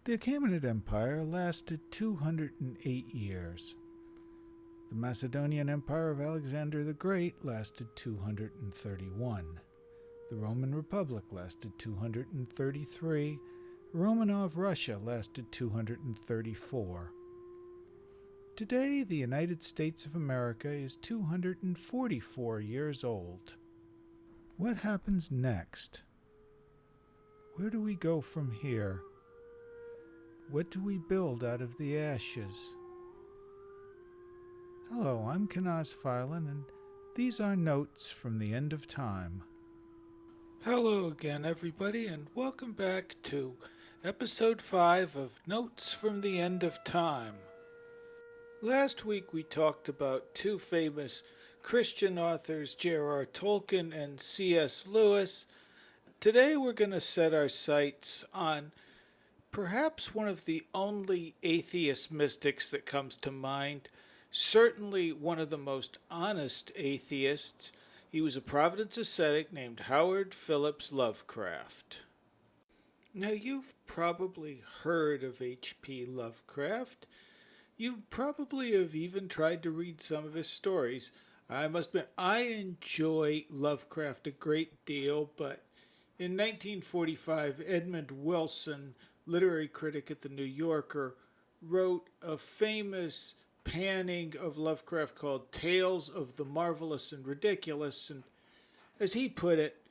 The Achaemenid Empire lasted 208 years. The Macedonian Empire of Alexander the Great lasted 231. The Roman Republic lasted 233. Romanov Russia lasted 234. Today, the United States of America is 244 years old. What happens next? Where do we go from here? What do we build out of the ashes? Hello, I'm Kanaz Phylan, and these are Notes from the End of Time. Hello again, everybody, and welcome back to Episode 5 of Notes from the End of Time. Last week we talked about two famous Christian authors, J.R.R. Tolkien and C.S. Lewis. Today we're going to set our sights on perhaps one of the only atheist mystics that comes to mind, certainly one of the most honest atheists. He was a Providence ascetic named Howard Phillips Lovecraft. Now, you've probably heard of H.P. Lovecraft. You probably have even tried to read some of his stories. I must admit, I enjoy Lovecraft a great deal, but in 1945, Edmund Wilson, literary critic at the New Yorker, wrote a famous panning of Lovecraft called Tales of the Marvelous and Ridiculous, and as he put it,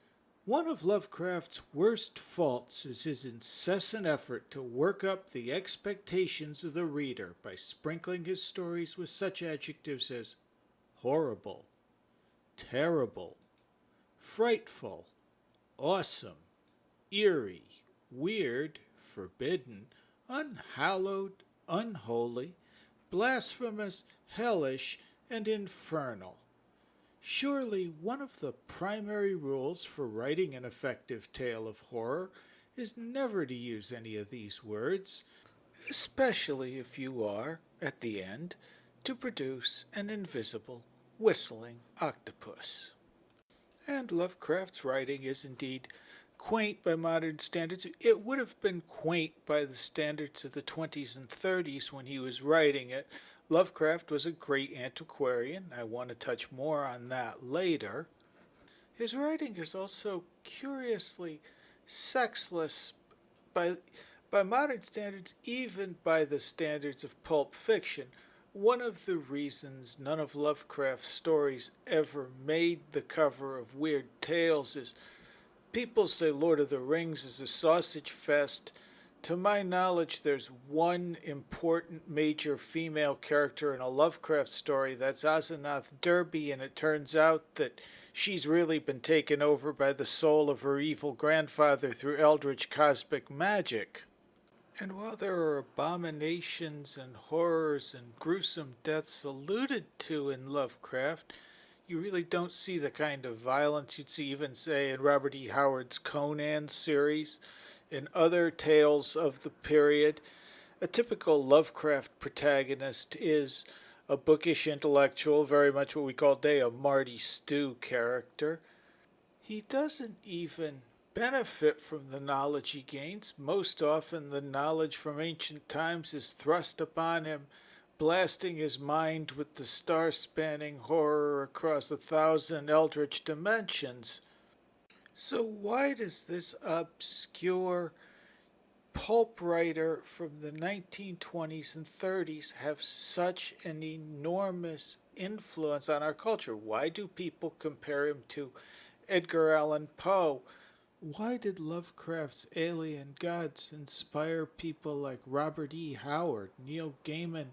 one of Lovecraft's worst faults is his incessant effort to work up the expectations of the reader by sprinkling his stories with such adjectives as horrible, terrible, frightful, awesome, eerie, weird, forbidden, unhallowed, unholy, blasphemous, hellish, and infernal. Surely one of the primary rules for writing an effective tale of horror is never to use any of these words, especially if you are, at the end, to produce an invisible, whistling octopus. And Lovecraft's writing is indeed quaint by modern standards. It would have been quaint by the standards of the 20s and 30s when he was writing it. Lovecraft was a great antiquarian. I want to touch more on that later. His writing is also curiously sexless by modern standards, even by the standards of pulp fiction. One of the reasons none of Lovecraft's stories ever made the cover of Weird Tales is people say Lord of the Rings is a sausage fest. To my knowledge, there's one important major female character in a Lovecraft story. That's Asenath Derby, and it turns out that she's really been taken over by the soul of her evil grandfather through eldritch cosmic magic. And while there are abominations and horrors and gruesome deaths alluded to in Lovecraft, you really don't see the kind of violence you'd see even, say, in Robert E. Howard's Conan series. In other tales of the period, a typical Lovecraft protagonist is a bookish intellectual, very much what we call today a Marty Stew character. He doesn't even benefit from the knowledge he gains. Most often the knowledge from ancient times is thrust upon him, blasting his mind with the star-spanning horror across 1,000 eldritch dimensions. So why does this obscure pulp writer from the 1920s and 30s have such an enormous influence on our culture? Why do people compare him to Edgar Allan Poe? Why did Lovecraft's alien gods inspire people like Robert E. Howard, Neil Gaiman,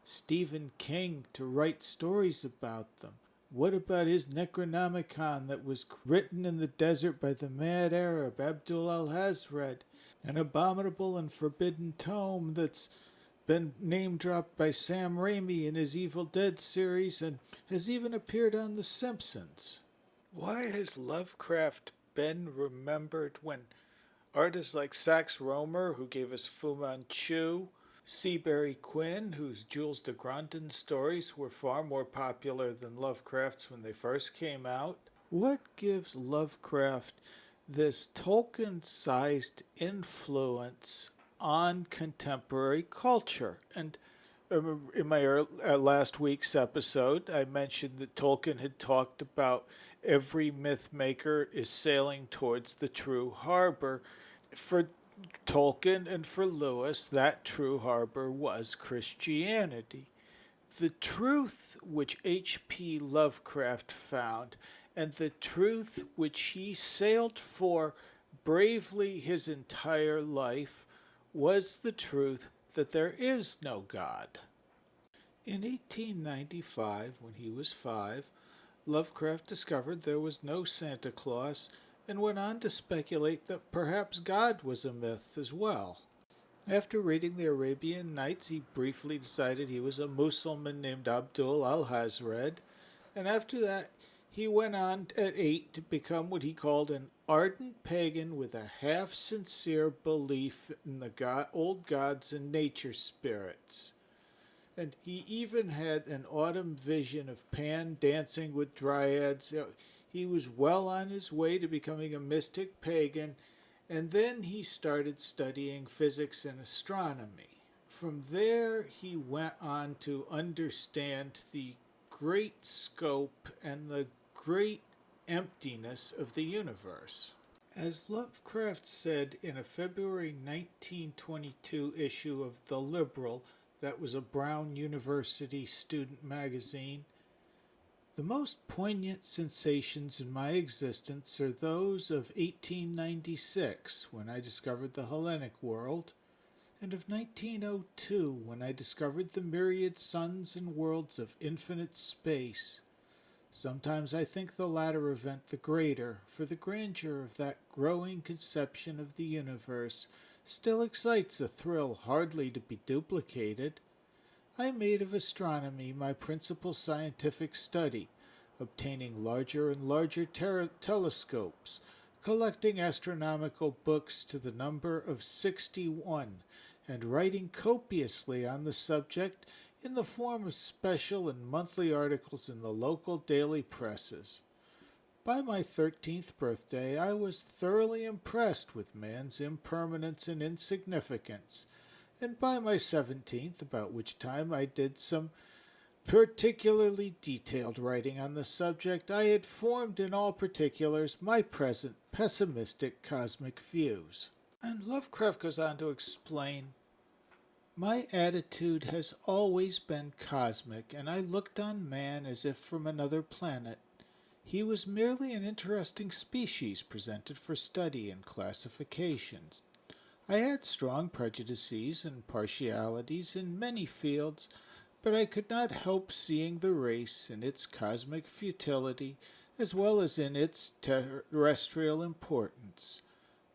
Stephen King to write stories about them? What about his Necronomicon that was written in the desert by the mad Arab Abdul al-Hazred, an abominable and forbidden tome that's been name-dropped by Sam Raimi in his Evil Dead series and has even appeared on The Simpsons? Why has Lovecraft been remembered when artists like Sax Rohmer, who gave us Fu Manchu, Seabury Quinn, whose Jules de Grandin stories were far more popular than Lovecraft's when they first came out? What gives Lovecraft this Tolkien-sized influence on contemporary culture. And in my last week's episode, I mentioned that Tolkien had talked about every myth maker is sailing towards the true harbor. For Tolkien and for Lewis, that true harbor was Christianity. The truth which H.P. Lovecraft found, and the truth which he sailed for bravely his entire life, was the truth that there is no God. In 1895, when he was 5, Lovecraft discovered there was no Santa Claus and went on to speculate that perhaps God was a myth as well. After reading the Arabian Nights, he briefly decided he was a Muslim named Abdul al-Hazred, and after that he went on at 8 to become what he called an ardent pagan with a half-sincere belief in the old gods and nature spirits. And he even had an autumn vision of Pan dancing with dryads. He was well on his way to becoming a mystic pagan, and then he started studying physics and astronomy. From there, he went on to understand the great scope and the great emptiness of the universe. As Lovecraft said in a February 1922 issue of The Liberal, that was a Brown University student magazine, the most poignant sensations in my existence are those of 1896, when I discovered the Hellenic world, and of 1902, when I discovered the myriad suns and worlds of infinite space. Sometimes I think the latter event the greater, for the grandeur of that growing conception of the universe still excites a thrill hardly to be duplicated. I made of astronomy my principal scientific study, obtaining larger and larger telescopes, collecting astronomical books to the number of 61, and writing copiously on the subject in the form of special and monthly articles in the local daily presses. By my 13th birthday, I was thoroughly impressed with man's impermanence and insignificance, and by my 17th, about which time I did some particularly detailed writing on the subject, I had formed in all particulars my present pessimistic cosmic views. And Lovecraft goes on to explain, my attitude has always been cosmic, and I looked on man as if from another planet. He was merely an interesting species presented for study and classifications. I had strong prejudices and partialities in many fields, but I could not help seeing the race in its cosmic futility as well as in its terrestrial importance.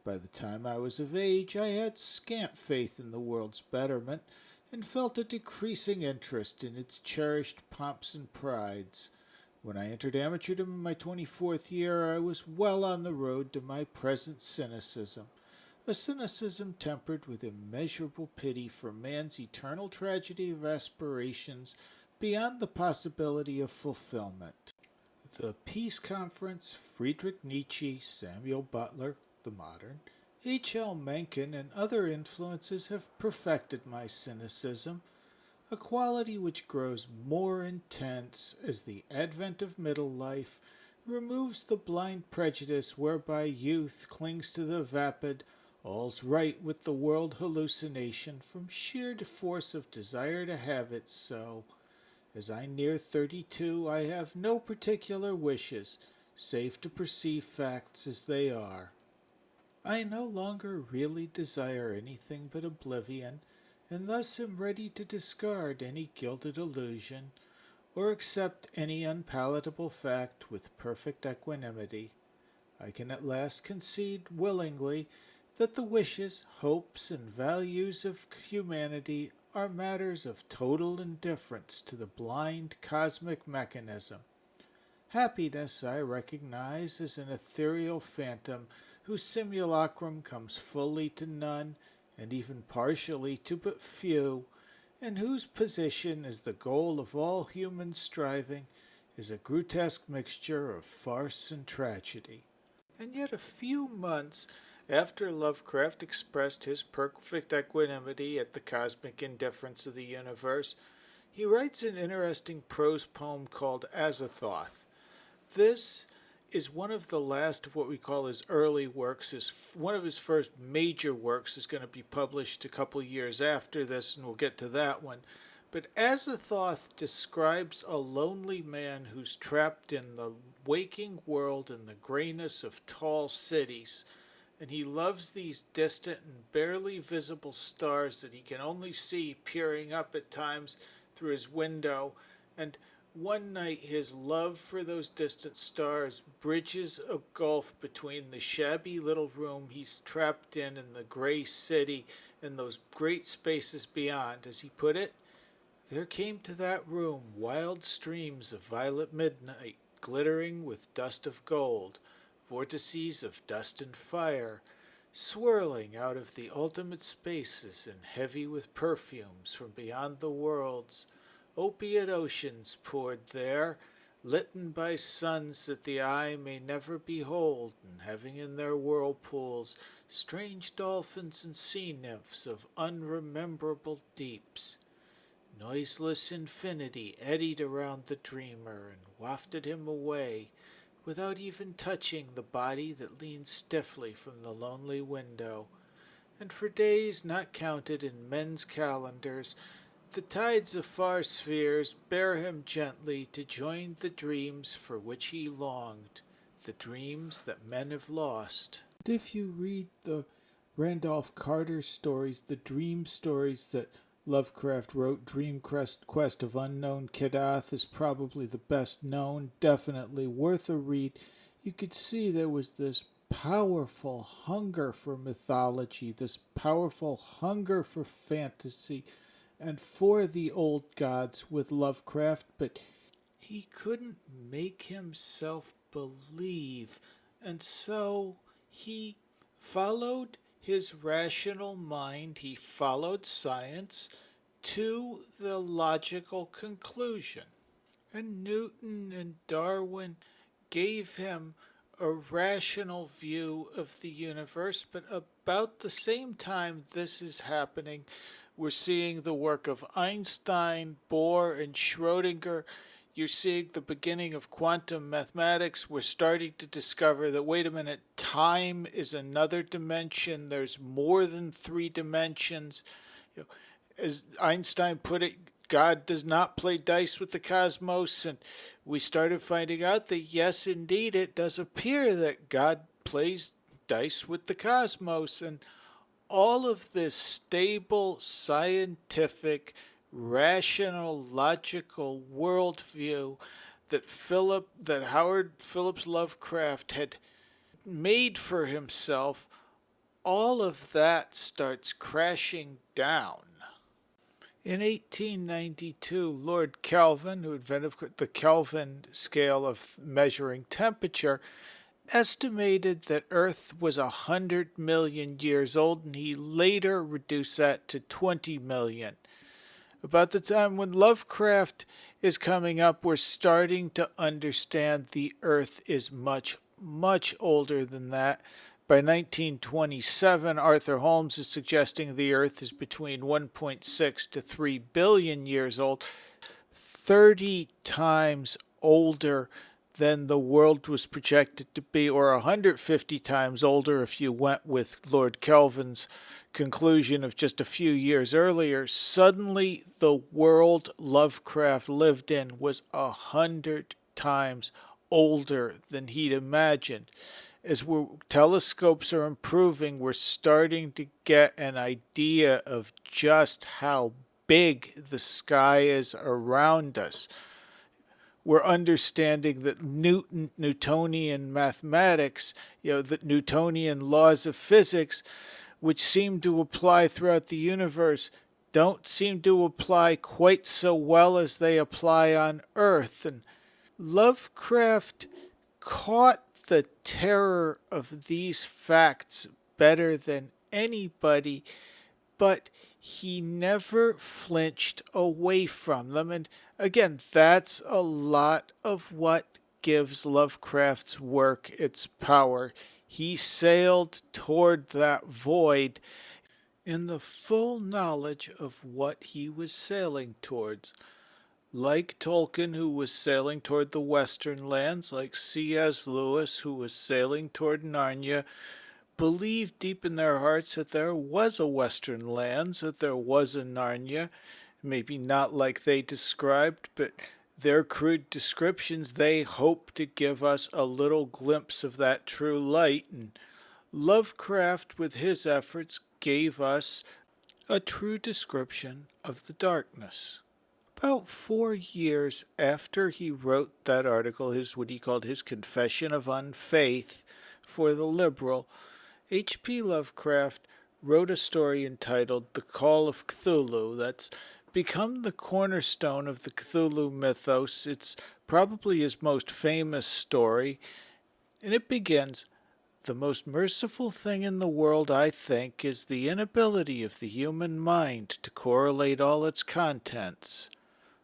By the time I was of age, I had scant faith in the world's betterment, and felt a decreasing interest in its cherished pomps and prides. When I entered amateurdom in my 24th year, I was well on the road to my present cynicism, a cynicism tempered with immeasurable pity for man's eternal tragedy of aspirations beyond the possibility of fulfillment. The Peace Conference, Friedrich Nietzsche, Samuel Butler, the modern, H.L. Mencken, and other influences have perfected my cynicism, a quality which grows more intense as the advent of middle life removes the blind prejudice whereby youth clings to the vapid, all's right with the world hallucination from sheer force of desire to have it so. As I near 32, I have no particular wishes, save to perceive facts as they are. I no longer really desire anything but oblivion, and thus am ready to discard any gilded illusion, or accept any unpalatable fact with perfect equanimity. I can at last concede willingly that the wishes, hopes, and values of humanity are matters of total indifference to the blind cosmic mechanism. Happiness, I recognize, as an ethereal phantom whose simulacrum comes fully to none, and even partially to but few, and whose position as the goal of all human striving is a grotesque mixture of farce and tragedy. And yet a few months After Lovecraft expressed his perfect equanimity at the cosmic indifference of the universe, he writes an interesting prose poem called Azathoth. This is one of the last of what we call his early works. One of his first major works is going to be published a couple years after this, and we'll get to that one. But Azathoth describes a lonely man who's trapped in the waking world in the grayness of tall cities, and he loves these distant and barely visible stars that he can only see peering up at times through his window. And one night his love for those distant stars bridges a gulf between the shabby little room he's trapped in the gray city, and those great spaces beyond. As he put it, there came to that room wild streams of violet midnight, glittering with dust of gold, vortices of dust and fire, swirling out of the ultimate spaces and heavy with perfumes from beyond the worlds. Opiate oceans poured there, litten by suns that the eye may never behold, and having in their whirlpools strange dolphins and sea nymphs of unrememberable deeps. Noiseless infinity eddied around the dreamer and wafted him away, without even touching the body that leaned stiffly from the lonely window. And for days not counted in men's calendars, the tides of far spheres bear him gently to join the dreams for which he longed, the dreams that men have lost. If you read the Randolph Carter stories, the dream stories that Lovecraft wrote, Dream Quest of Unknown Kadath is probably the best known, definitely worth a read. You could see there was this powerful hunger for mythology, this powerful hunger for fantasy, and for the old gods with Lovecraft, but he couldn't make himself believe, and so he followed his rational mind, he followed science to the logical conclusion. And Newton and Darwin gave him a rational view of the universe, but about the same time this is happening, we're seeing the work of Einstein, Bohr, and Schrödinger. You're seeing the beginning of quantum mathematics. We're starting to discover that, wait a minute, time is another dimension. There's more than three dimensions. You know, as Einstein put it, God does not play dice with the cosmos. And we started finding out that, yes, indeed, it does appear that God plays dice with the cosmos. And all of this stable, scientific, rational, logical worldview that Howard Phillips Lovecraft had made for himself, all of that starts crashing down. In 1892, Lord Kelvin, who invented the Kelvin scale of measuring temperature, estimated that Earth was 100 million years old, and he later reduced that to 20 million. About the time when Lovecraft is coming up, we're starting to understand the Earth is much, much older than that. By 1927, Arthur Holmes is suggesting the Earth is between 1.6 to 3 billion years old, 30 times older than the world was projected to be, or 150 times older if you went with Lord Kelvin's conclusion of just a few years earlier. Suddenly, the world Lovecraft lived in was 100 times older than he'd imagined. As telescopes are improving, we're starting to get an idea of just how big the sky is around us. We're understanding that Newtonian mathematics, the Newtonian laws of physics, which seem to apply throughout the universe, don't seem to apply quite so well as they apply on Earth. And Lovecraft caught the terror of these facts better than anybody, but he never flinched away from them. And again, that's a lot of what gives Lovecraft's work its power. He sailed toward that void in the full knowledge of what he was sailing towards. Like Tolkien, who was sailing toward the western lands, like C.S. Lewis, who was sailing toward Narnia, believed deep in their hearts that there was a western lands, that there was a Narnia, maybe not like they described, but their crude descriptions, they hoped to give us a little glimpse of that true light, and Lovecraft, with his efforts, gave us a true description of the darkness. About 4 years after he wrote that article, what he called his Confession of Unfaith for the Liberal, H.P. Lovecraft wrote a story entitled The Call of Cthulhu that's become the cornerstone of the Cthulhu mythos. It's probably his most famous story, and it begins, "The most merciful thing in the world, I think, is the inability of the human mind to correlate all its contents.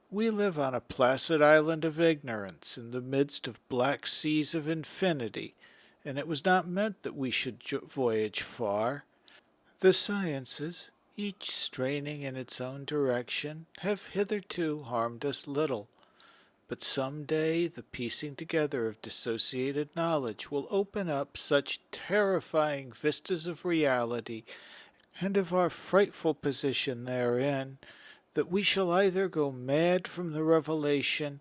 We live on a placid island of ignorance in the midst of black seas of infinity, and it was not meant that we should voyage far. The sciences, each straining in its own direction, have hitherto harmed us little. But some day the piecing together of dissociated knowledge will open up such terrifying vistas of reality and of our frightful position therein, that we shall either go mad from the revelation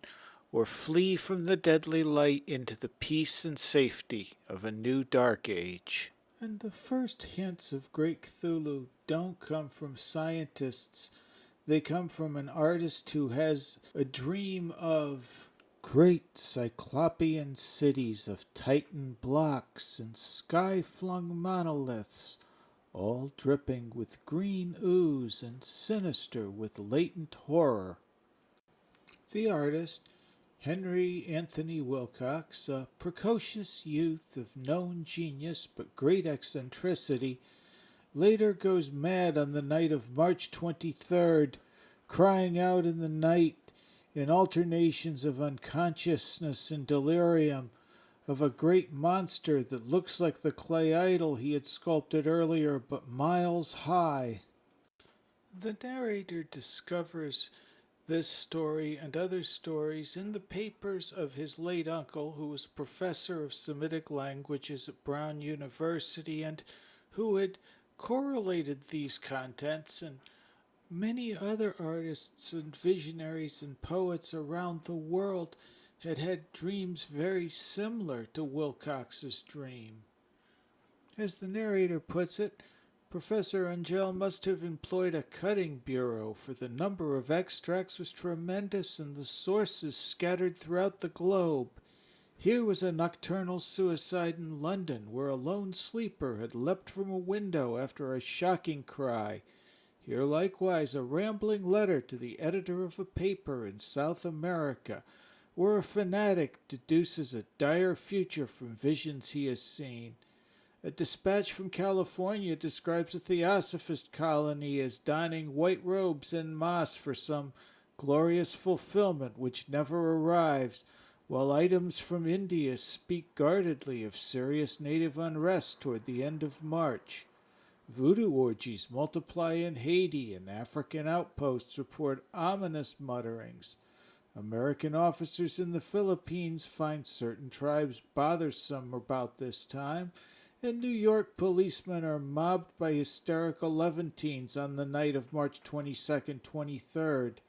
or flee from the deadly light into the peace and safety of a new dark age." And the first hints of great Cthulhu don't come from scientists. They come from an artist who has a dream of great cyclopean cities of Titan blocks and sky-flung monoliths, all dripping with green ooze and sinister with latent horror. The artist, Henry Anthony Wilcox, a precocious youth of known genius but great eccentricity, later goes mad on the night of March 23rd, crying out in the night in alternations of unconsciousness and delirium of a great monster that looks like the clay idol he had sculpted earlier, but miles high. The narrator discovers this story and other stories in the papers of his late uncle, who was a professor of Semitic languages at Brown University and who had correlated these contents, and many other artists and visionaries and poets around the world had dreams very similar to Wilcox's dream. As the narrator puts it, Professor Angel must have employed a cutting bureau, for the number of extracts was tremendous and the sources scattered throughout the globe. Here was a nocturnal suicide in London, where a lone sleeper had leapt from a window after a shocking cry. Here likewise a rambling letter to the editor of a paper in South America, where a fanatic deduces a dire future from visions he has seen. A dispatch from California describes a theosophist colony as donning white robes en masse for some glorious fulfillment which never arrives, while items from India speak guardedly of serious native unrest toward the end of March. Voodoo orgies multiply in Haiti, and African outposts report ominous mutterings. American officers in the Philippines find certain tribes bothersome about this time, and New York policemen are mobbed by hysterical Levantines on the night of March 22nd, 23rd.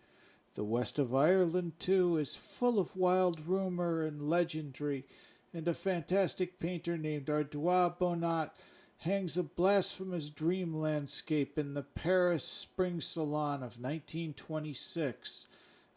The west of Ireland, too, is full of wild rumor and legendary, and a fantastic painter named Ardois Bonat hangs a blasphemous dream landscape in the Paris Spring Salon of 1926.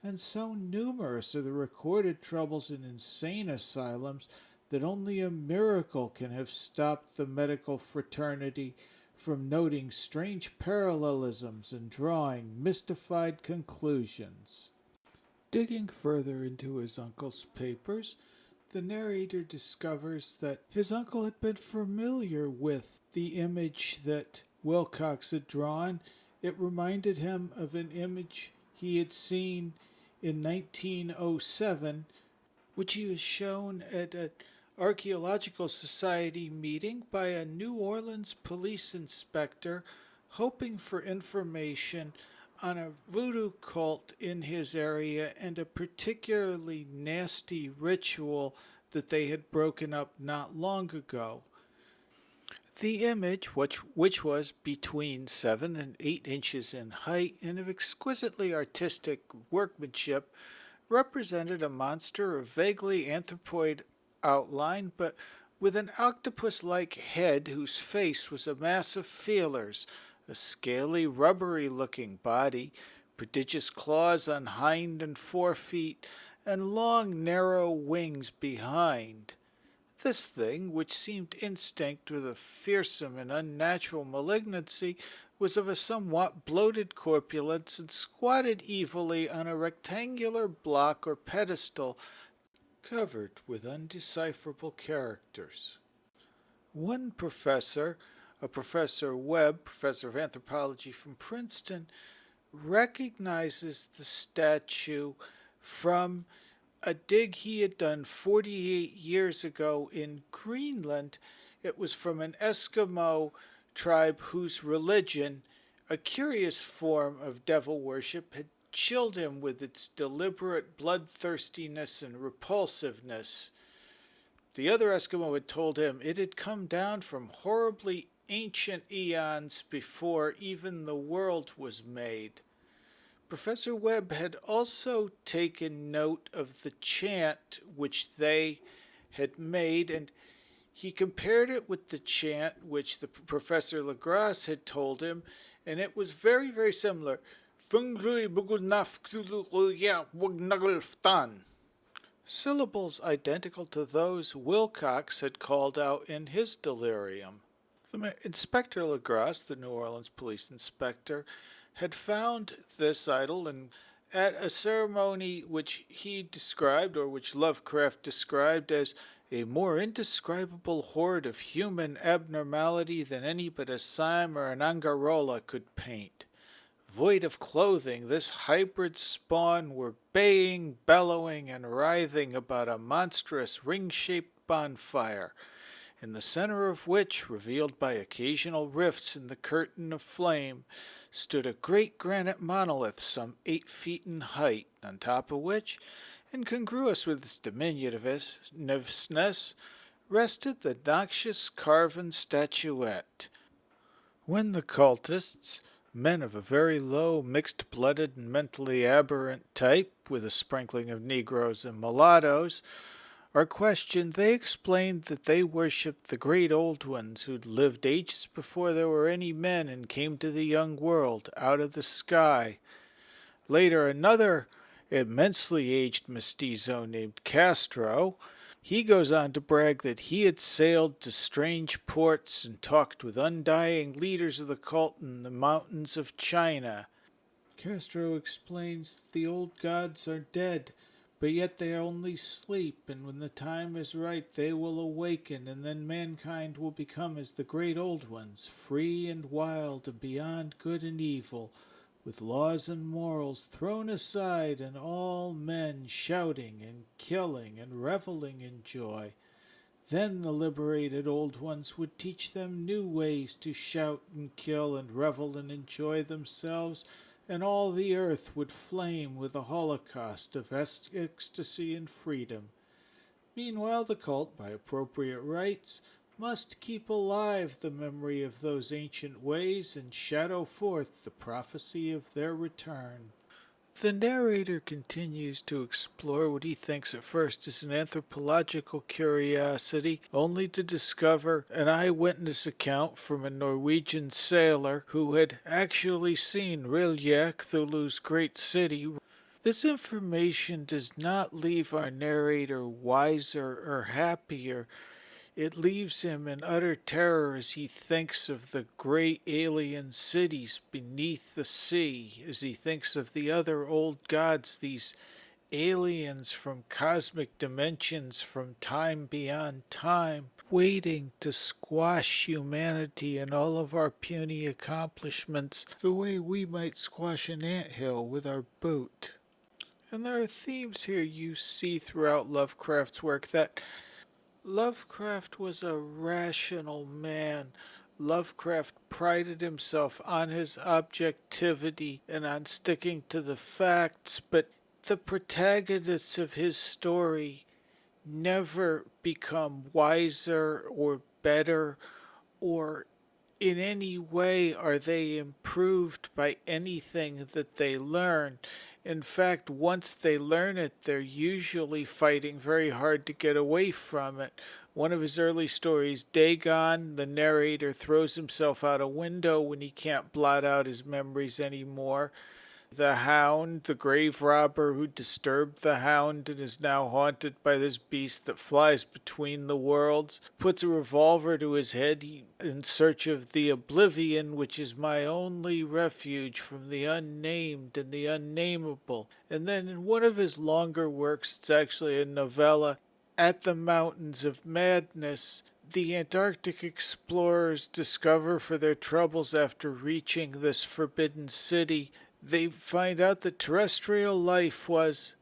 And so numerous are the recorded troubles in insane asylums that only a miracle can have stopped the medical fraternity from noting strange parallelisms and drawing mystified conclusions. Digging further into his uncle's papers, the narrator discovers that his uncle had been familiar with the image that Wilcox had drawn. It reminded him of an image he had seen in 1907, which he was shown at Archaeological Society meeting by a New Orleans police inspector hoping for information on a voodoo cult in his area and a particularly nasty ritual that they had broken up not long ago. The image, which was between 7 and 8 inches in height and of exquisitely artistic workmanship, represented a monster of vaguely anthropoid outline, but with an octopus-like head whose face was a mass of feelers, a scaly, rubbery-looking body, prodigious claws on hind and forefeet, and long, narrow wings behind. This thing, which seemed instinct with a fearsome and unnatural malignancy, was of a somewhat bloated corpulence and squatted evilly on a rectangular block or pedestal covered with undecipherable characters. One professor, a Professor Webb, professor of anthropology from Princeton, recognizes the statue from a dig he had done 48 years ago in Greenland. It was from an Eskimo tribe whose religion, a curious form of devil worship, had chilled him with its deliberate bloodthirstiness and repulsiveness. The other Eskimo had told him it had come down from horribly ancient eons before even the world was made. Professor Webb had also taken note of the chant which they had made, and he compared it with the chant which the Professor Legras had told him, and it was very, very similar. Syllables identical to those Wilcox had called out in his delirium. Inspector Legras, the New Orleans police inspector, had found this idol, and at a ceremony which he described, or which Lovecraft described as a more indescribable horde of human abnormality than any but a Siam or an Angarola could paint. Void of clothing, this hybrid spawn were baying, bellowing, and writhing about a monstrous ring-shaped bonfire, in the center of which, revealed by occasional rifts in the curtain of flame, stood a great granite monolith some 8 feet in height, on top of which, incongruous with its diminutiveness, rested the noxious carven statuette. When the cultists, men of a very low, mixed-blooded and mentally aberrant type, with a sprinkling of Negroes and mulattoes, are questioned, they explained that they worshipped the great old ones who'd lived ages before there were any men and came to the young world out of the sky. Later, another immensely aged mestizo named Castro, he goes on to brag that he had sailed to strange ports and talked with undying leaders of the cult in the mountains of China. Castro explains the old gods are dead, but yet they only sleep, and when the time is right they will awaken, and then mankind will become as the great old ones, free and wild and beyond good and evil, with laws and morals thrown aside, and all men shouting and killing and reveling in joy. Then the liberated old ones would teach them new ways to shout and kill and revel and enjoy themselves, and all the earth would flame with a holocaust of ecstasy and freedom. Meanwhile, the cult, by appropriate rites, must keep alive the memory of those ancient ways and shadow forth the prophecy of their return. The narrator continues to explore what he thinks at first is an anthropological curiosity, only to discover an eyewitness account from a Norwegian sailor who had actually seen Rilje, Cthulhu's great city. This information does not leave our narrator wiser or happier. It leaves him in utter terror as he thinks of the great alien cities beneath the sea, as he thinks of the other old gods, these aliens from cosmic dimensions, from time beyond time, waiting to squash humanity and all of our puny accomplishments the way we might squash an anthill with our boot. And there are themes here you see throughout Lovecraft's work that Lovecraft was a rational man. Lovecraft prided himself on his objectivity and on sticking to the facts, but the protagonists of his story never become wiser or better, or in any way are they improved by anything that they learn. In fact, once they learn it, they're usually fighting very hard to get away from it. One of his early stories, Dagon, the narrator throws himself out a window when he can't blot out his memories anymore. The Hound, the grave robber who disturbed the Hound and is now haunted by this beast that flies between the worlds, puts a revolver to his head in search of the oblivion, which is my only refuge from the unnamed and the unnameable. And then in one of his longer works, it's actually a novella, At the Mountains of Madness, the Antarctic explorers discover for their troubles after reaching this forbidden city, they find out that terrestrial life was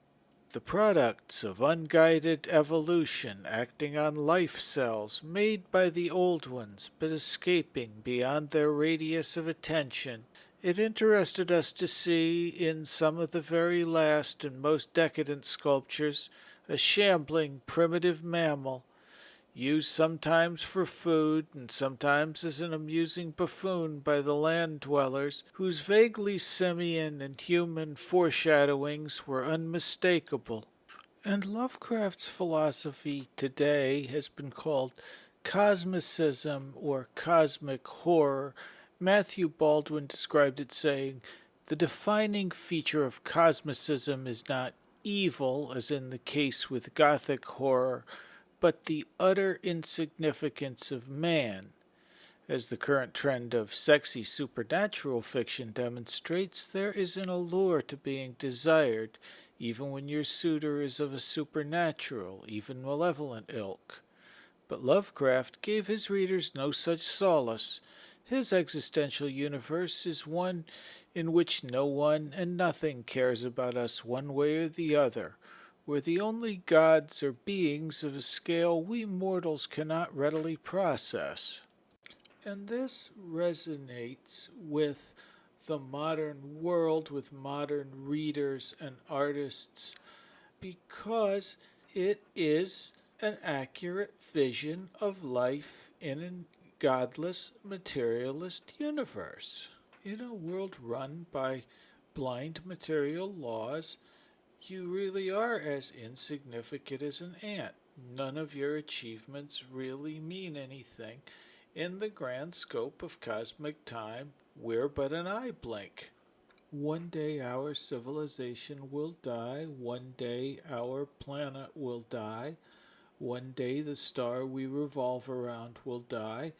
the products of unguided evolution acting on life cells made by the old ones but escaping beyond their radius of attention. It interested us to see in some of the very last and most decadent sculptures a shambling primitive mammal, used sometimes for food and sometimes as an amusing buffoon by the land dwellers, whose vaguely simian and human foreshadowings were unmistakable. And Lovecraft's philosophy today has been called cosmicism or cosmic horror. Matthew Baldwin described it saying, "The defining feature of cosmicism is not evil, as in the case with Gothic horror, but the utter insignificance of man." As the current trend of sexy supernatural fiction demonstrates, there is an allure to being desired, even when your suitor is of a supernatural, even malevolent ilk. But Lovecraft gave his readers no such solace. His existential universe is one in which no one and nothing cares about us one way or the other, where the only gods are beings of a scale we mortals cannot readily process. And this resonates with the modern world, with modern readers and artists, because it is an accurate vision of life in a godless, materialist universe. In a world run by blind material laws, you really are as insignificant as an ant. None of your achievements really mean anything. In the grand scope of cosmic time, we're but an eye blink. One day our civilization will die. One day our planet will die. One day the star we revolve around will die.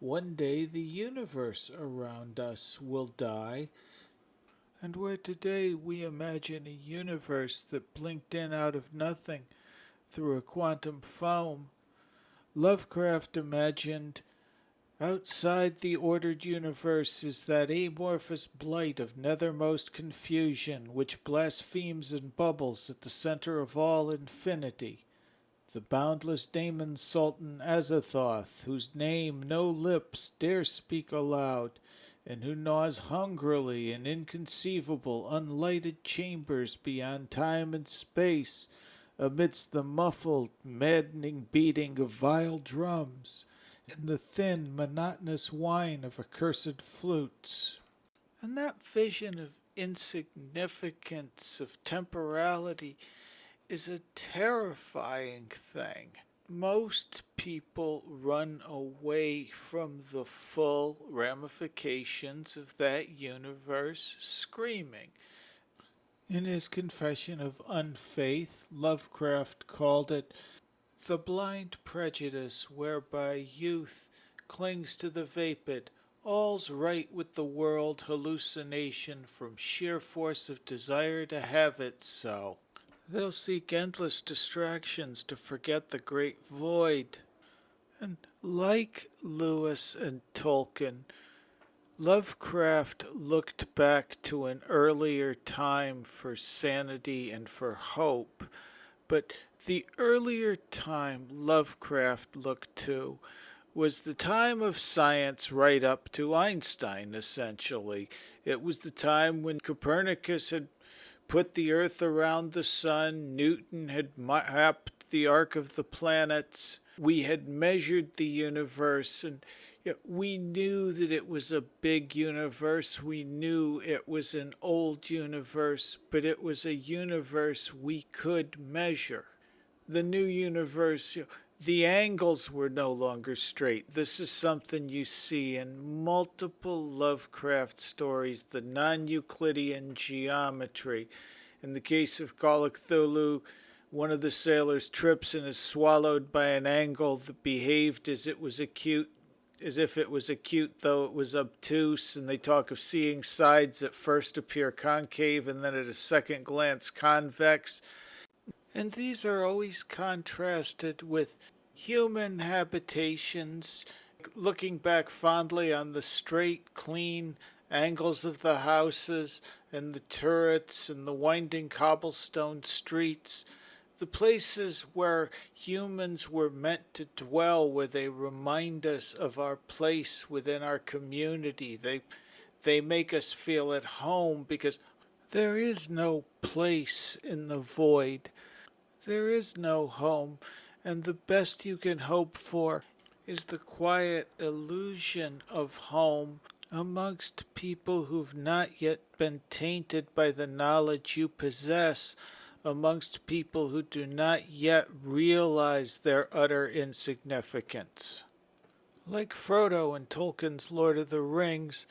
One day the universe around us will die. And where today we imagine a universe that blinked in out of nothing through a quantum foam, Lovecraft imagined outside the ordered universe is that amorphous blight of nethermost confusion which blasphemes and bubbles at the center of all infinity. The boundless daemon sultan Azathoth, whose name no lips dare speak aloud, and who gnaws hungrily in inconceivable, unlighted chambers beyond time and space, amidst the muffled, maddening beating of vile drums, and the thin, monotonous whine of accursed flutes. And that vision of insignificance, of temporality, is a terrifying thing. Most people run away from the full ramifications of that universe screaming. In his confession of unfaith, Lovecraft called it the blind prejudice whereby youth clings to the vapid, all's right with the world hallucination from sheer force of desire to have it so. They'll seek endless distractions to forget the great void. And like Lewis and Tolkien, Lovecraft looked back to an earlier time for sanity and for hope, but The earlier time Lovecraft looked to was the time of science right up to Einstein, essentially. It was the time when Copernicus had put the Earth around the sun, Newton had mapped the arc of the planets, we had measured the universe, and we knew that it was a big universe. We knew it was an old universe, but it was a universe we could measure. The new universe, the angles were no longer straight. This is something you see in multiple Lovecraft stories, the non-Euclidean geometry. In the case of Call of Cthulhu, one of the sailors trips and is swallowed by an angle that behaved as if it was acute, though it was obtuse, and they talk of seeing sides that first appear concave and then at a second glance convex. And these are always contrasted with human habitations, looking back fondly on the straight, clean angles of the houses and the turrets and the winding cobblestone streets, the places where humans were meant to dwell, where they remind us of our place within our community. They make us feel at home because there is no place in the void. There is no home, and the best you can hope for is the quiet illusion of home amongst people who've not yet been tainted by the knowledge you possess, amongst people who do not yet realize their utter insignificance. Like Frodo in Tolkien's Lord of the Rings,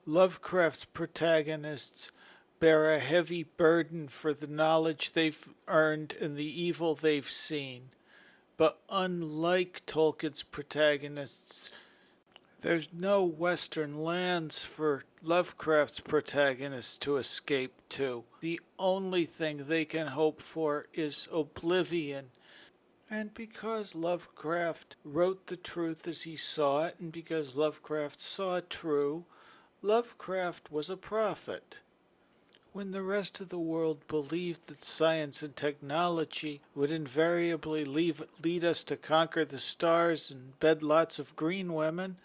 Lovecraft's protagonists bear a heavy burden for the knowledge they've earned and the evil they've seen. But unlike Tolkien's protagonists, there's no western lands for Lovecraft's protagonists to escape to. The only thing they can hope for is oblivion. And because Lovecraft wrote the truth as he saw it, and because Lovecraft saw it true, Lovecraft was a prophet. When the rest of the world believed that science and technology would invariably lead us to conquer the stars and bed lots of green women,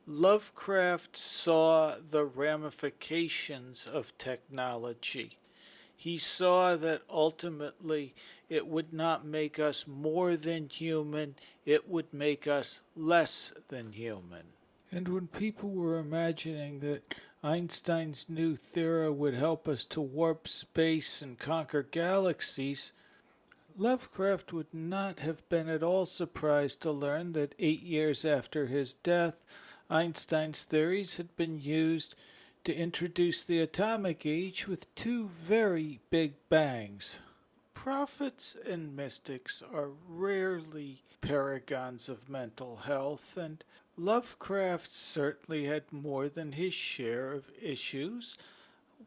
Lovecraft saw the ramifications of technology. He saw that ultimately it would not make us more than human, it would make us less than human. And when people were imagining that Einstein's new theory would help us to warp space and conquer galaxies, Lovecraft would not have been at all surprised to learn that 8 years after his death, Einstein's theories had been used to introduce the atomic age with two very big bangs. Prophets and mystics are rarely paragons of mental health, and Lovecraft certainly had more than his share of issues.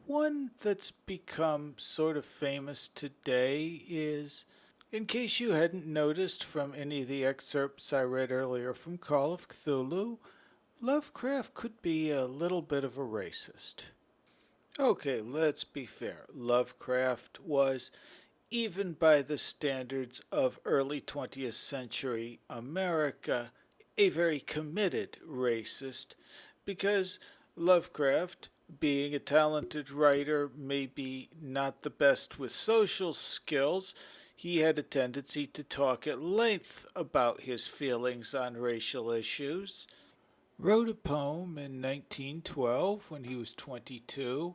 One that's become sort of famous today is, in case you hadn't noticed from any of the excerpts I read earlier from Call of Cthulhu, Lovecraft could be a little bit of a racist. Okay, let's be fair. Lovecraft was, even by the standards of early 20th century America, a very committed racist, because Lovecraft, being a talented writer, maybe not the best with social skills, he had a tendency to talk at length about his feelings on racial issues. Wrote a poem in 1912 when he was 22,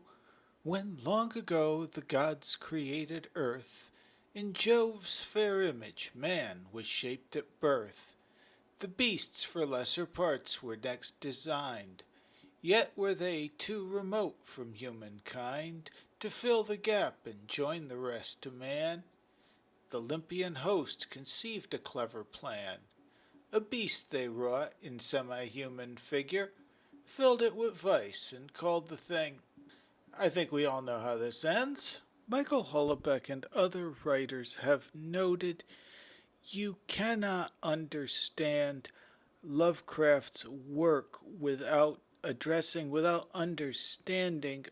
when long ago the gods created earth, in Jove's fair image man was shaped at birth. The beasts for lesser parts were next designed, yet were they too remote from humankind to fill the gap and join the rest to man. The Olympian host conceived a clever plan. A beast they wrought in semi-human figure, filled it with vice, and called the thing. I think we all know how this ends. Michael Houellebecq and other writers have noted you cannot understand Lovecraft's work without understanding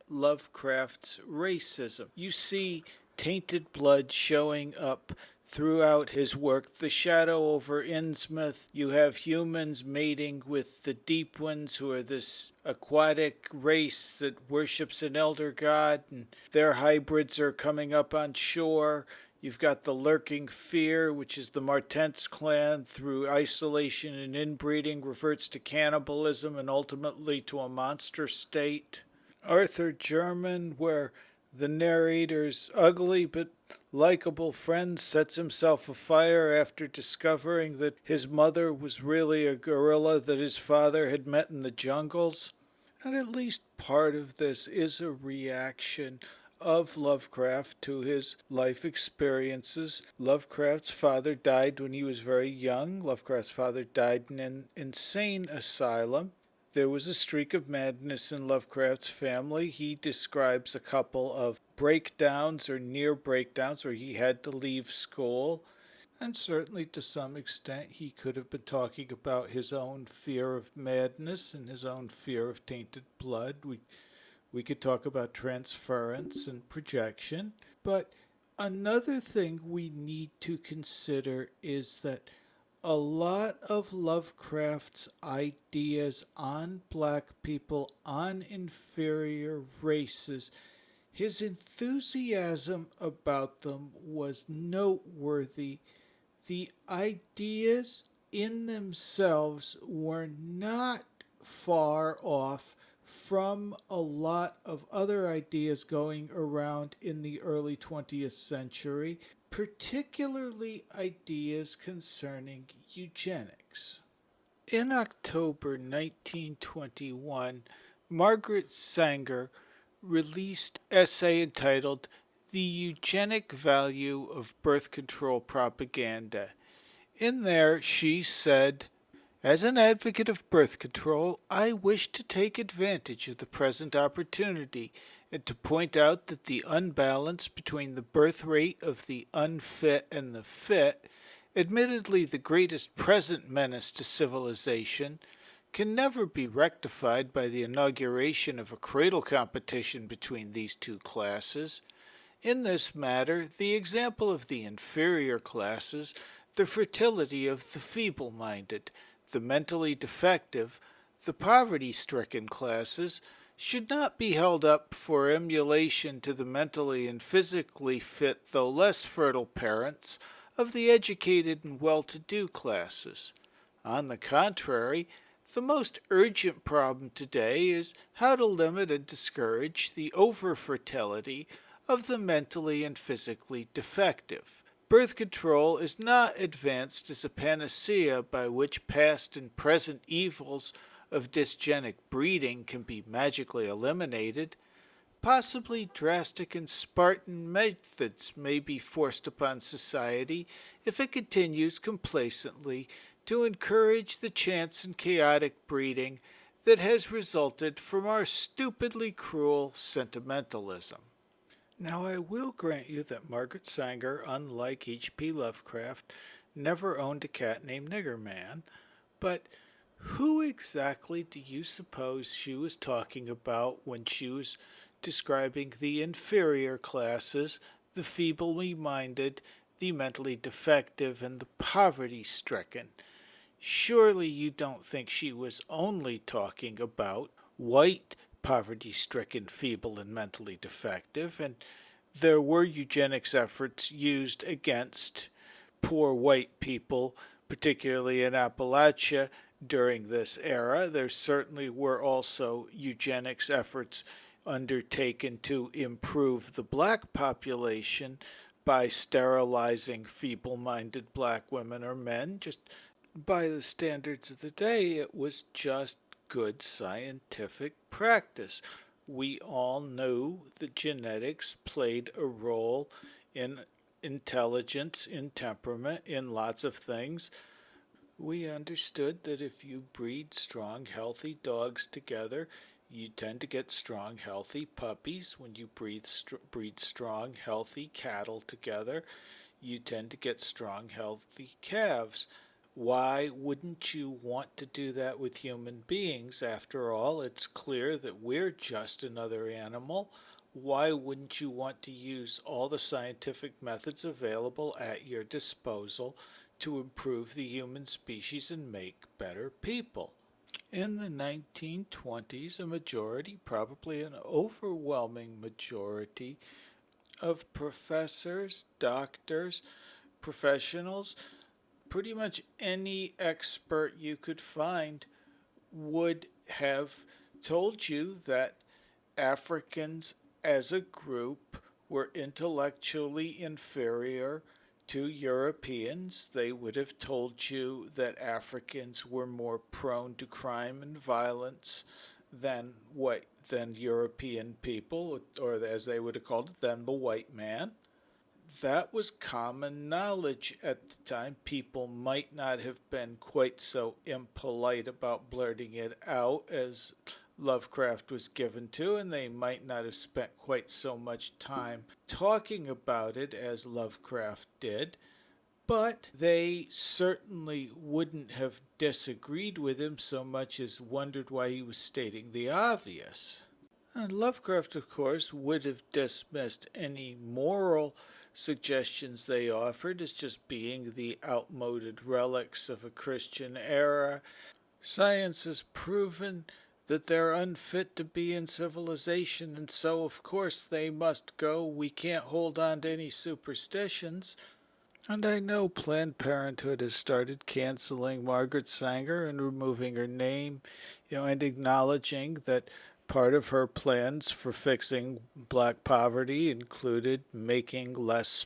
Lovecraft's racism. You see tainted blood showing up throughout his work. The Shadow over Innsmouth, you have humans mating with the Deep Ones, who are this aquatic race that worships an elder god, and their hybrids are coming up on shore. You've got the Lurking Fear, which is the Martens clan, through isolation and inbreeding, reverts to cannibalism and ultimately to a monster state. Arthur German, where the narrator's ugly but likable friend sets himself afire after discovering that his mother was really a gorilla that his father had met in the jungles. And at least part of this is a reaction of Lovecraft to his life experiences. Lovecraft's father died when he was very young. Lovecraft's father died in an insane asylum. There was a streak of madness in Lovecraft's family. He describes a couple of breakdowns or near breakdowns where he had to leave school. And certainly to some extent he could have been talking about his own fear of madness and his own fear of tainted blood. We could talk about transference and projection. But another thing we need to consider is that a lot of Lovecraft's ideas on black people, on inferior races, his enthusiasm about them was noteworthy. The ideas in themselves were not far off from a lot of other ideas going around in the early 20th century, particularly ideas concerning eugenics. In October 1921, Margaret Sanger released an essay entitled The Eugenic Value of Birth Control Propaganda. In there, she said, "As an advocate of birth control, I wish to take advantage of the present opportunity and to point out that the unbalance between the birth rate of the unfit and the fit, admittedly the greatest present menace to civilization, can never be rectified by the inauguration of a cradle competition between these two classes. In this matter, the example of the inferior classes, the fertility of the feeble-minded, the mentally defective, the poverty-stricken classes, should not be held up for emulation to the mentally and physically fit though less fertile parents of the educated and well-to-do classes. On the contrary, the most urgent problem today is how to limit and discourage the over-fertility of the mentally and physically defective. Birth control is not advanced as a panacea by which past and present evils of dysgenic breeding can be magically eliminated. Possibly drastic and Spartan methods may be forced upon society if it continues complacently to encourage the chance and chaotic breeding that has resulted from our stupidly cruel sentimentalism." Now, I will grant you that Margaret Sanger, unlike H.P. Lovecraft, never owned a cat named Nigger Man, but who exactly do you suppose she was talking about when she was describing the inferior classes, the feebly-minded, the mentally defective, and the poverty-stricken? Surely you don't think she was only talking about white, poverty-stricken, feeble, and mentally defective, and there were eugenics efforts used against poor white people, particularly in Appalachia, during this era. There certainly were also eugenics efforts undertaken to improve the black population by sterilizing feeble-minded black women or men. Just by the standards of the day, it was just good scientific practice. We all knew that genetics played a role in intelligence, in temperament, in lots of things. We understood that if you breed strong, healthy dogs together, you tend to get strong, healthy puppies. When you breed strong, healthy cattle together, you tend to get strong, healthy calves. Why wouldn't you want to do that with human beings? After all, it's clear that we're just another animal why wouldn't you want to use all the scientific methods available at your disposal to improve the human species and make better people? In the 1920s, a majority, probably an overwhelming majority, of professors, doctors, professionals, pretty much any expert you could find would have told you that Africans as a group were intellectually inferior to Europeans. They would have told you that Africans were more prone to crime and violence than European people, or as they would have called it, than the white man. That was common knowledge at the time. People might not have been quite so impolite about blurting it out as Lovecraft was given to, and they might not have spent quite so much time talking about it as Lovecraft did, but they certainly wouldn't have disagreed with him so much as wondered why he was stating the obvious. And Lovecraft, of course, would have dismissed any moral suggestions they offered as just being the outmoded relics of a Christian era. Science has proven that they're unfit to be in civilization, and so, of course, they must go. We can't hold on to any superstitions. And I know Planned Parenthood has started canceling Margaret Sanger and removing her name, and acknowledging that part of her plans for fixing black poverty included making less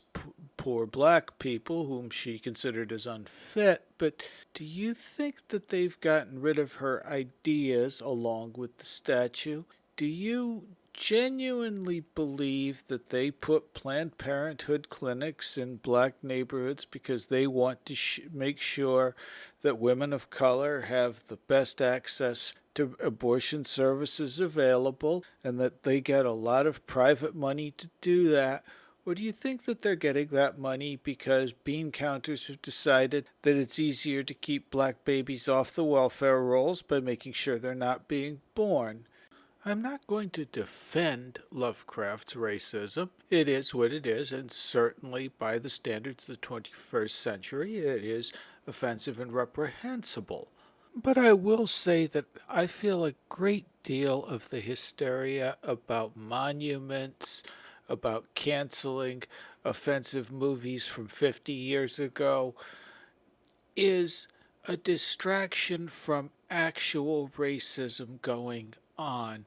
poor black people, whom she considered as unfit. But do you think that they've gotten rid of her ideas along with the statue? Do you genuinely believe that they put Planned Parenthood clinics in black neighborhoods because they want to make sure that women of color have the best access to abortion services available and that they get a lot of private money to do that? Or do you think that they're getting that money because bean counters have decided that it's easier to keep black babies off the welfare rolls by making sure they're not being born? I'm not going to defend Lovecraft's racism. It is what it is, and certainly by the standards of the 21st century, it is offensive and reprehensible. But I will say that I feel a great deal of the hysteria about monuments, about canceling offensive movies from 50 years ago, is a distraction from actual racism going on.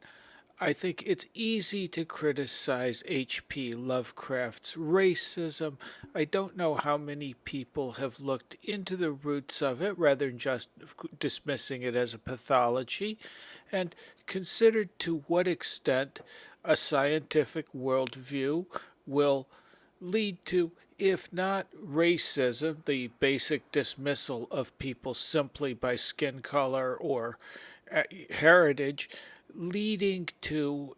I think it's easy to criticize H.P. Lovecraft's racism. I don't know how many people have looked into the roots of it rather than just dismissing it as a pathology, and considered to what extent a scientific worldview will lead to, if not racism, the basic dismissal of people simply by skin color or heritage, leading to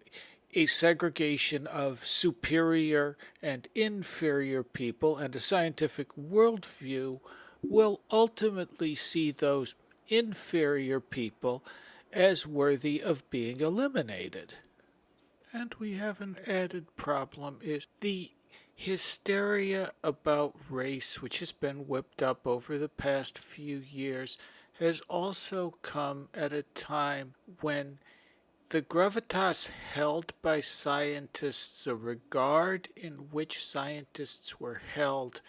a segregation of superior and inferior people, and a scientific worldview will ultimately see those inferior people as worthy of being eliminated. And we have an added problem, is the hysteria about race, which has been whipped up over the past few years, has also come at a time when the gravitas held by scientists, the regard in which scientists were held,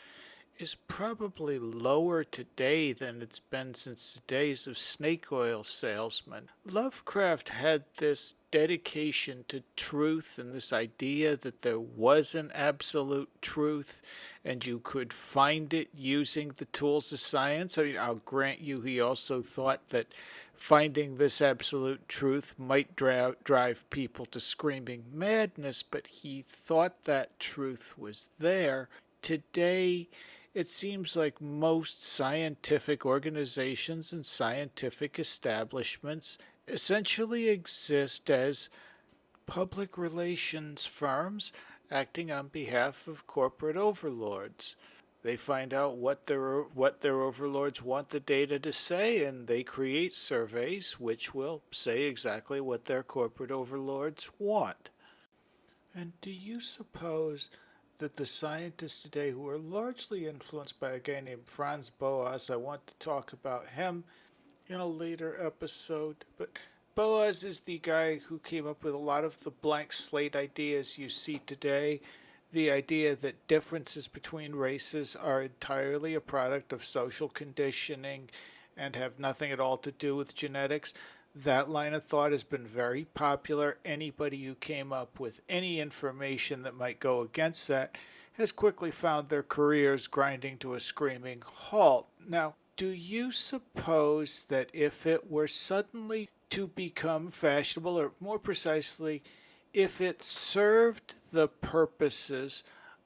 is probably lower today than it's been since the days of snake oil salesmen. Lovecraft had this dedication to truth and this idea that there was an absolute truth and you could find it using the tools of science. I mean, I'll grant you he also thought that finding this absolute truth might drive people to screaming madness, but he thought that truth was there. Today, it seems like most scientific organizations and scientific establishments essentially exist as public relations firms acting on behalf of corporate overlords. They find out what their overlords want the data to say, and they create surveys which will say exactly what their corporate overlords want. And do you suppose that the scientists today, who are largely influenced by a guy named Franz Boas, I want to talk about him in a later episode, but Boas is the guy who came up with a lot of the blank slate ideas you see today. The idea that differences between races are entirely a product of social conditioning and have nothing at all to do with genetics. That line of thought has been very popular. Anybody who came up with any information that might go against that has quickly found their careers grinding to a screaming halt. Now, do you suppose that if it were suddenly to become fashionable, or more precisely, if it served the purposes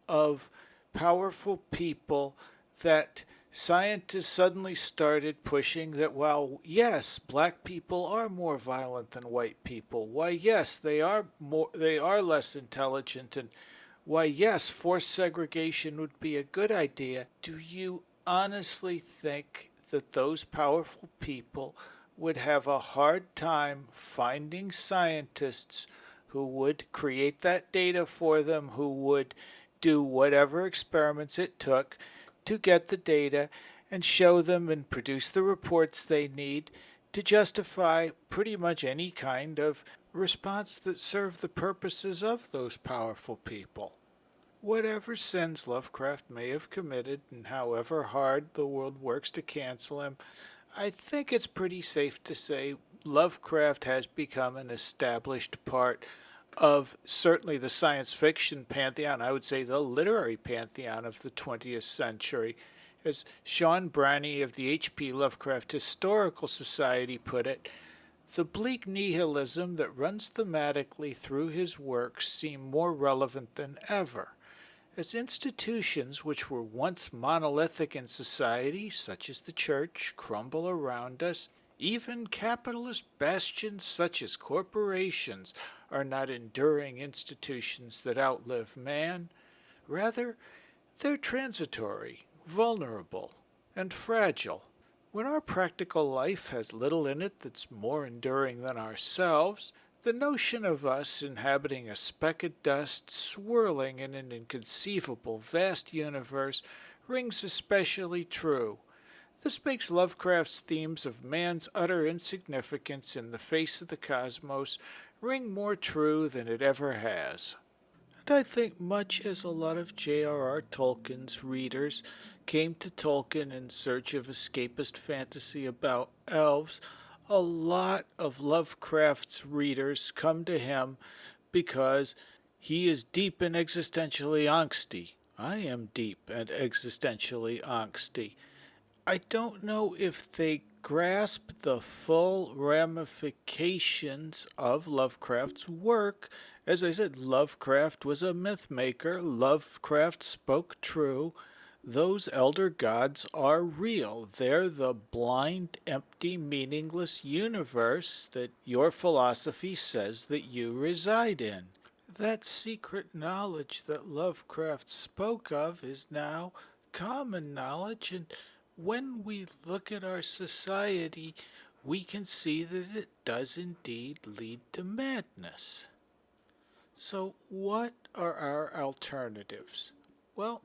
of powerful people, that scientists suddenly started pushing that, well, yes, black people are more violent than white people. Why, yes, they are less intelligent, and why, yes, forced segregation would be a good idea. Do you honestly think that those powerful people would have a hard time finding scientists who would create that data for them, who would do whatever experiments it took to get the data and show them and produce the reports they need to justify pretty much any kind of response that served the purposes of those powerful people? Whatever sins Lovecraft may have committed, and however hard the world works to cancel him, I think it's pretty safe to say Lovecraft has become an established part of certainly the science fiction pantheon, I would say the literary pantheon of the 20th century. As Sean Branney of the H.P. Lovecraft Historical Society put it, the bleak nihilism that runs thematically through his works seem more relevant than ever. As institutions which were once monolithic in society, such as the church, crumble around us, even capitalist bastions such as corporations are not enduring institutions that outlive man. Rather, they're transitory, vulnerable, and fragile. When our practical life has little in it that's more enduring than ourselves, the notion of us inhabiting a speck of dust swirling in an inconceivable vast universe rings especially true. This makes Lovecraft's themes of man's utter insignificance in the face of the cosmos ring more true than it ever has. And I think much as a lot of J.R.R. Tolkien's readers came to Tolkien in search of escapist fantasy about elves, a lot of Lovecraft's readers come to him because he is deep and existentially angsty. I am deep and existentially angsty. I don't know if they grasp the full ramifications of Lovecraft's work. As I said, Lovecraft was a myth maker. Lovecraft spoke true. Those elder gods are real. They're the blind, empty, meaningless universe that your philosophy says that you reside in. That secret knowledge that Lovecraft spoke of is now common knowledge, and when we look at our society, we can see that it does indeed lead to madness. So, what are our alternatives? Well,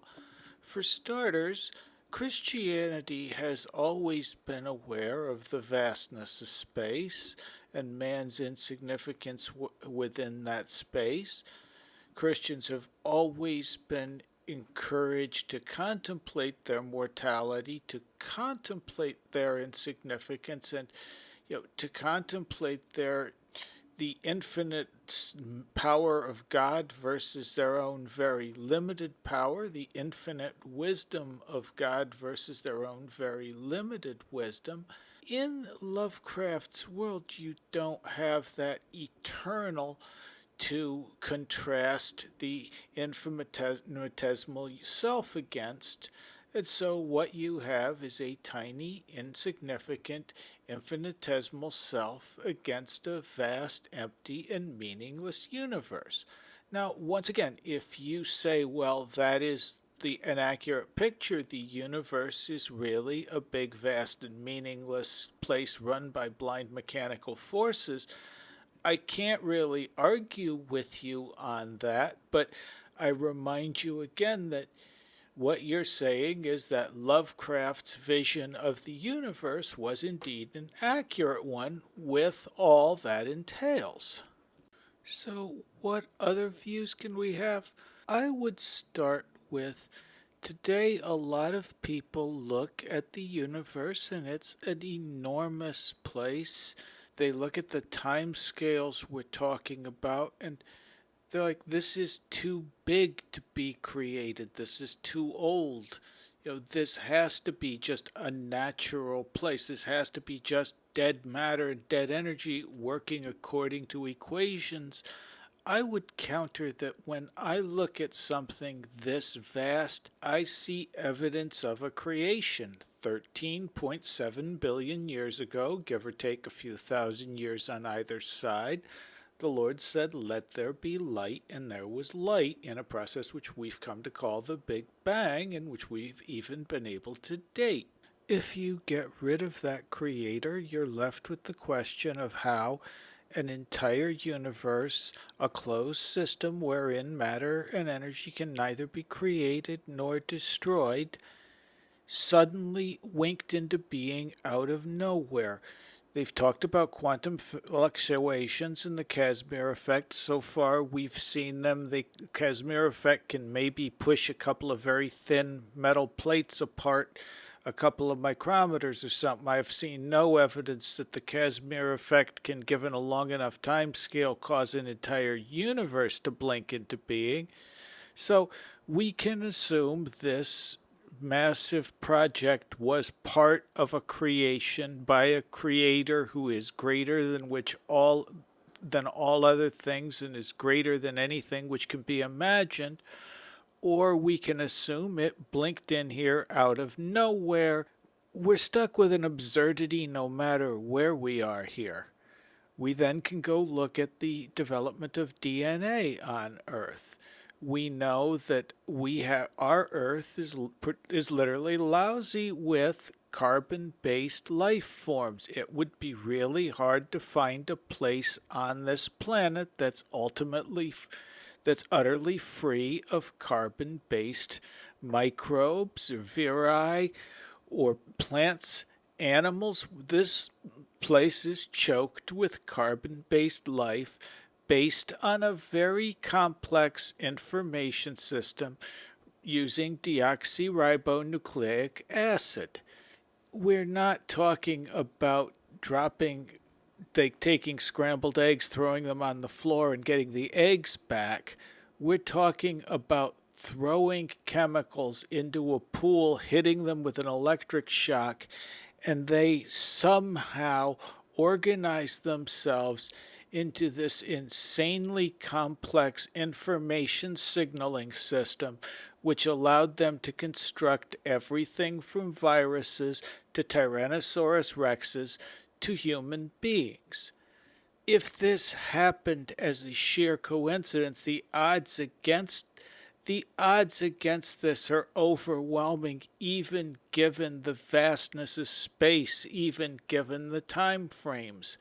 for starters, Christianity has always been aware of the vastness of space and man's insignificance within that space. Christians have always been encouraged to contemplate their mortality, to contemplate their insignificance, and to contemplate the infinite power of God versus their own very limited power, the infinite wisdom of God versus their own very limited wisdom. In Lovecraft's world, you don't have that eternal to contrast the infinitesimal self against. And so what you have is a tiny, insignificant, infinitesimal self against a vast, empty, and meaningless universe. Now, once again, if you say, well, that is an accurate picture, the universe is really a big, vast, and meaningless place run by blind mechanical forces, I can't really argue with you on that, but I remind you again that what you're saying is that Lovecraft's vision of the universe was indeed an accurate one with all that entails. So, what other views can we have? I would start with today, a lot of people look at the universe and it's an enormous place. They look at the time scales we're talking about and they're like, this is too big to be created. This is too old. This has to be just a natural place. This has to be just dead matter and dead energy working according to equations. I would counter that when I look at something this vast, I see evidence of a creation. 13.7 billion years ago, give or take a few thousand years on either side, the Lord said, "Let there be light," and there was light in a process which we've come to call the Big Bang, and which we've even been able to date. If you get rid of that creator, you're left with the question of how an entire universe, a closed system wherein matter and energy can neither be created nor destroyed, suddenly winked into being out of nowhere. They've talked about quantum fluctuations and the Casimir effect. So far, we've seen them. The Casimir effect can maybe push a couple of very thin metal plates apart a couple of micrometers or something. I've seen no evidence that the Casimir effect can, given a long enough time scale, cause an entire universe to blink into being. So we can assume this massive project was part of a creation by a creator who is greater than all other things and is greater than anything which can be imagined, or we can assume it blinked in here out of nowhere. We're stuck with an absurdity no matter where we are here. We then can go look at the development of DNA on Earth. We know that our Earth is literally lousy with carbon-based life forms. It would be really hard to find a place on this planet that's utterly free of carbon-based microbes or viri or plants, animals. This place is choked with carbon-based life based on a very complex information system using deoxyribonucleic acid. We're not talking about taking scrambled eggs, throwing them on the floor, and getting the eggs back. We're talking about throwing chemicals into a pool, hitting them with an electric shock, and they somehow organize themselves into this insanely complex information signaling system, which allowed them to construct everything from viruses to Tyrannosaurus rexes to human beings. If this happened as a sheer coincidence, the odds against this are overwhelming, even given the vastness of space, even given the time frames.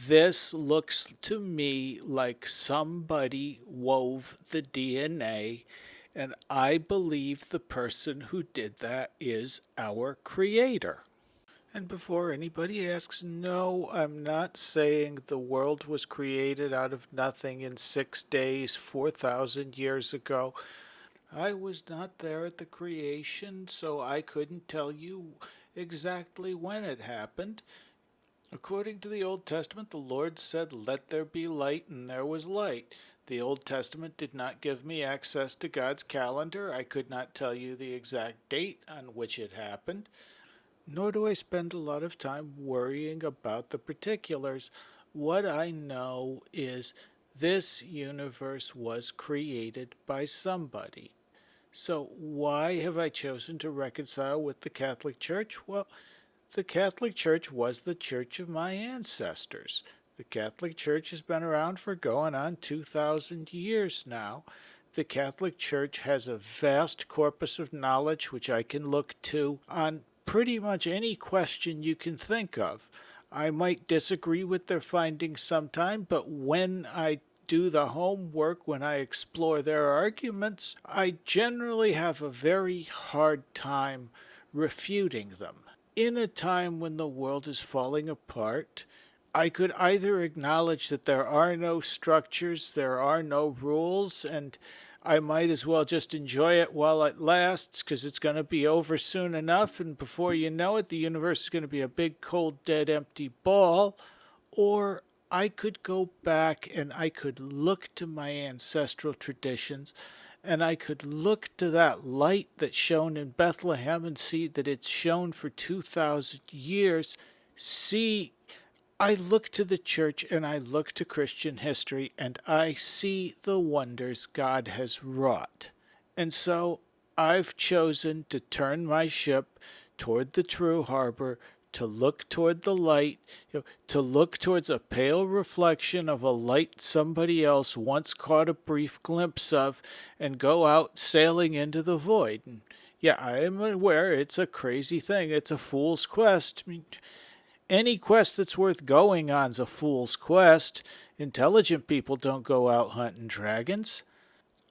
This looks to me like somebody wove the DNA, and I believe the person who did that is our Creator. And before anybody asks, no, I'm not saying the world was created out of nothing in 6 days, 4,000 years ago. I was not there at the creation, so I couldn't tell you exactly when it happened. According to the Old Testament, the Lord said, "Let there be light," and there was light. The Old Testament did not give me access to God's calendar. I could not tell you the exact date on which it happened. Nor do I spend a lot of time worrying about the particulars. What I know is this universe was created by somebody. So why have I chosen to reconcile with the Catholic Church? Well, the Catholic Church was the church of my ancestors. The Catholic Church has been around for going on 2,000 years now. The Catholic Church has a vast corpus of knowledge which I can look to on pretty much any question you can think of. I might disagree with their findings sometime, but when I do the homework, when I explore their arguments, I generally have a very hard time refuting them. In a time when the world is falling apart, I could either acknowledge that there are no structures, there are no rules, and I might as well just enjoy it while it lasts because it's going to be over soon enough, and before you know it, the universe is going to be a big, cold, dead, empty ball. Or I could go back and I could look to my ancestral traditions and I could look to that light that shone in Bethlehem and see that it's shone for 2,000 years. I look to the church and I look to Christian history and I see the wonders God has wrought. And so I've chosen to turn my ship toward the true harbor, to look toward the light, to look towards a pale reflection of a light somebody else once caught a brief glimpse of, and go out sailing into the void. And yeah, I am aware it's a crazy thing. It's a fool's quest. I mean, any quest that's worth going on's a fool's quest. Intelligent people don't go out hunting dragons.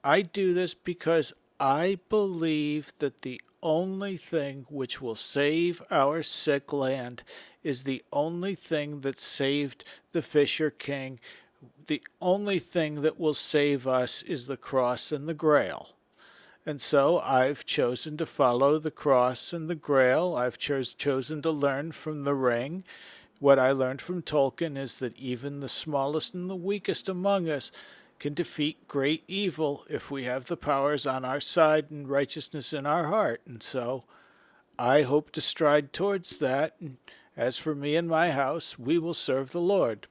I do this because I believe that the only thing which will save our sick land is the only thing that saved the Fisher King. The only thing that will save us is the cross and the grail. And so I've chosen to follow the cross and the grail. I've chosen to learn from the ring. What I learned from Tolkien is that even the smallest and the weakest among us can defeat great evil if we have the powers on our side and righteousness in our heart. And so I hope to stride towards that. And as for me and my house, we will serve the Lord.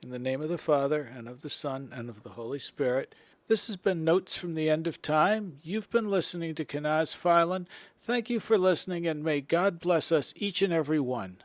In the name of the Father, and of the Son, and of the Holy Spirit. This has been Notes from the End of Time. You've been listening to Kanaz Phylan. Thank you for listening, and may God bless us each and every one.